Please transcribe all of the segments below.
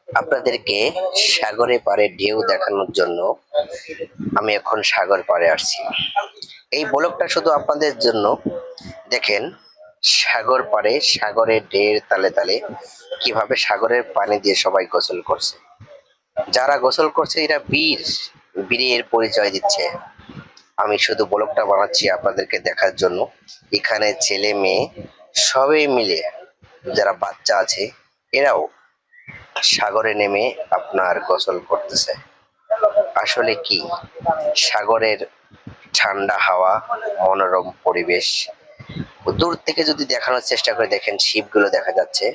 আপনাদেরকে সাগরে পাড়ে ঢেউ দেখানোর জন্য আমি এখন সাগর পাড়ে আসছি। এই ব্লগটা শুধু আপনাদের জন্য। দেখেন সাগর পাড়ে সাগরের ঢেউর তালে তালে কিভাবে সাগরের পানি দিয়ে সবাই গোসল করছে। যারা গোসল করছে এরা বীরের পরিচয় দিচ্ছে। আমি শুধু ব্লগটা বানাচ্ছি আপনাদেরকে দেখার জন্য। এখানে ছেলে মেয়ে সবাই মিলে, যারা বাচ্চা আছে এরাও সাগরে নেমে আপনার গোসল করতেছে। আসলে কি সাগরের ঠান্ডা হাওয়া, মনোরম পরিবেশ। দূর থেকে যদি দেখানোর চেষ্টা করে দেখেন শিপগুলো দেখা যাচ্ছে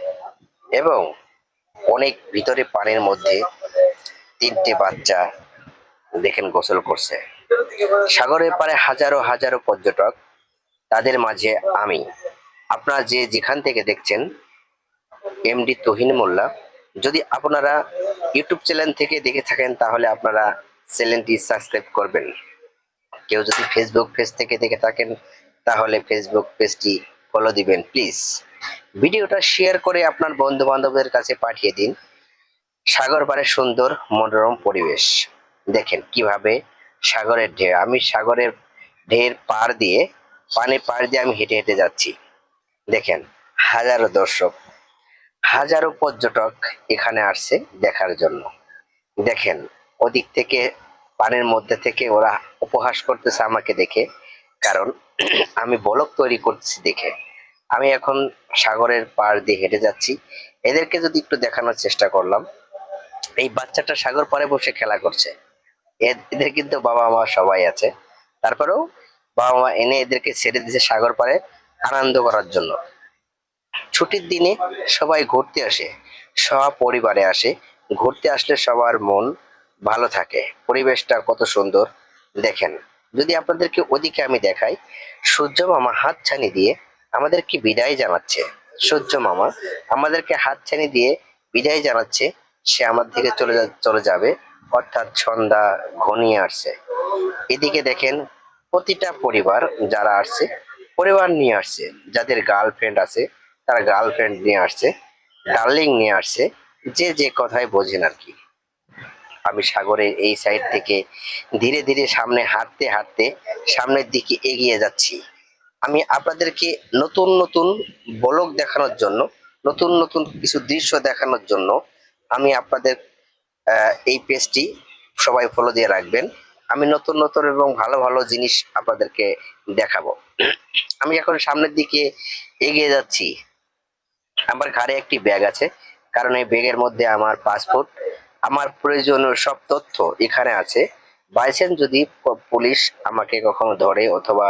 এবং অনেক ভিতরে পানির মধ্যে তিনটে বাচ্চা দেখেন গোসল করছে। সাগরের পাড়ে হাজারো হাজারো পর্যটক, তাদের মাঝে আমি। আপনারা যেখান থেকে দেখছেন এমডি তুহিন মোল্লা। যদি আপনারা ইউটিউব চ্যানেল থেকে দেখে থাকেন তাহলে আপনারা চ্যানেলটি সাবস্ক্রাইব করবেন। কেউ যদি ফেসবুক পেজ থেকে দেখে থাকেন তাহলে ফেসবুক পেজটি ফলো দিবেন প্লিজ। ভিডিওটা শেয়ার করে আপনার বন্ধু বান্ধবদের কাছে পাঠিয়ে দিন। সাগর পাড়ে সুন্দর মনোরম পরিবেশ। দেখেন কিভাবে সাগরের ঢেউ, আমি সাগরের ঢেউর পাড় দিয়ে আমি হেঁটে হেঁটে যাচ্ছি। দেখেন হাজারো দর্শক, হাজারো পর্যটক এখানে আসছে দেখার জন্য। দেখেন ওদিক থেকে পানির মধ্যে থেকে ওরা উপহাস করতেছে আমাকে দেখে, কারণ আমি ব্লগ তৈরি করতেছি দেখে। আমি এখন সাগরের পাড় দিয়ে হেঁটে যাচ্ছি। এদেরকে যদি একটু দেখানোর চেষ্টা করলাম, এই বাচ্চাটা সাগর পাড়ে বসে খেলা করছে। এদের কিন্তু বাবা মা সবাই আছে, তারপরেও বাবা মা এনে এদেরকে ছেড়ে দিয়েছে সাগর পাড়ে আনন্দ করার জন্য। ছুটির দিনে সবাই ঘুরতে আসে, সপরিবারে আসে। ঘুরতে আসলে সবার মন ভালো থাকে, পরিবেশটা কত সুন্দর দেখেন। যদি আপনাদেরকে ওদিকে আমি দেখাই, সূর্য মামা হাতছানি দিয়ে আমাদেরকে বিদায় জানাচ্ছে। সূর্য মামা আমাদেরকে হাতছানি দিয়ে বিদায় জানাচ্ছে, সে আমার দিকে চলে যাবে, অর্থাৎ সন্ধ্যা ঘনিয়ে আসছে। এদিকে দেখেন প্রতিটা পরিবার যারা আসছে, পরিবার নিয়ে আসছে। যাদের গার্লফ্রেন্ড আছে তারা গার্লফ্রেন্ড নিয়ে আসছে, ডার্লিং নিয়ে আসছে, যে যে কথায় বোঝেন আর কি। আমি সাগরের এই সাইড থেকে ধীরে ধীরে সামনে হাঁটতে হাঁটতে সামনের দিকে এগিয়ে যাচ্ছি। আমি আপনাদেরকে নতুন নতুন ব্লগ দেখানোর জন্য, নতুন নতুন কিছু দৃশ্য দেখানোর জন্য আমি আপনাদের এই পেজটি সবাই ফলো দিয়ে রাখবেন। আমি নতুন নতুন এবং ভালো ভালো জিনিস আপনাদেরকে দেখাবো। আমি এখন সামনের দিকে এগিয়ে যাচ্ছি। আমার ঘাড়ে একটি ব্যাগ আছে, কারণ এই ব্যাগের মধ্যে আমার পাসপোর্ট, আমার প্রয়োজনীয় সব তথ্য এখানে আছে। বাইচান্স যদি পুলিশ আমাকে কখনো ধরে অথবা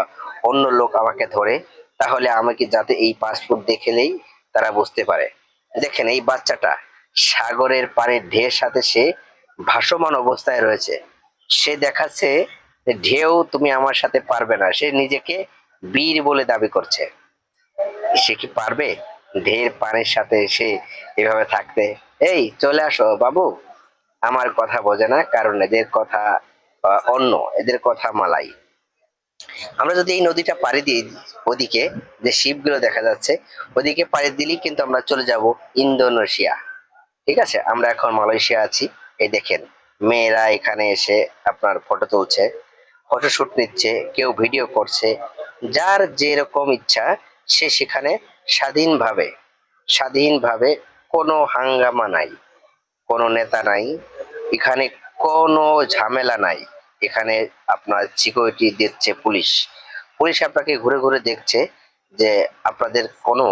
অন্য লোক আমাকে ধরে, তাহলে আমাকে যাতে এই পাসপোর্ট দেখলেই তারা বুঝতে পারে। দেখেন এই বাচ্চাটা সাগরের পানির ঢেউর সাথে সে ভাসমান অবস্থায় রয়েছে। সে দেখাচ্ছে ঢেউ তুমি আমার সাথে পারবে না, সে নিজেকে বীর বলে দাবি করছে। সে কি পারবে ঢের পানির সাথে সে এভাবে থাকতে? এই চলে আসো বাবু। আমার কথা বোঝে না, কারণ এদের কথা অন্য, এদের কথা মালাই। আমরা যদি এই নদীটা পাড়ি দিই, ওদিকে যে শিপগুলো দেখা যাচ্ছে ওদিকে পাড়ি দিলেই কিন্তু আমরা চলে যাব ইন্দোনেশিয়া। ঠিক আছে, আমরা এখন মালয়েশিয়া আছি। এই দেখেন মেয়েরা এখানে এসে আপনার ফটো তুলছে, ফটোশুট নিচ্ছে, কেউ ভিডিও করছে। যার যেরকম ইচ্ছা সে সেখানে স্বাধীনভাবে স্বাধীনভাবে, কোনো হাঙ্গামা নাই, কোনো নেতা নাই এখানে, কোনো ঝামেলা নাই। এখানে আপনার সিকিউরিটি দিচ্ছে পুলিশ। পুলিশ আপনাকে ঘুরে ঘুরে দেখছে যে আপনাদের কোনো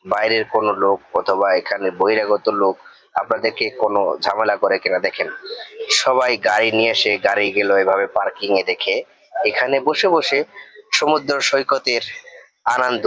বাইরের কোনো লোক অথবা এখানে বহিরাগত লোক আপনাদেরকে কোনো ঝামেলা করে কিনা। দেখেন সবাই গাড়ি নিয়ে এসে গাড়ি গেল এভাবে পার্কিং এ দেখে এখানে বসে বসে সমুদ্র সৈকতের আনন্দ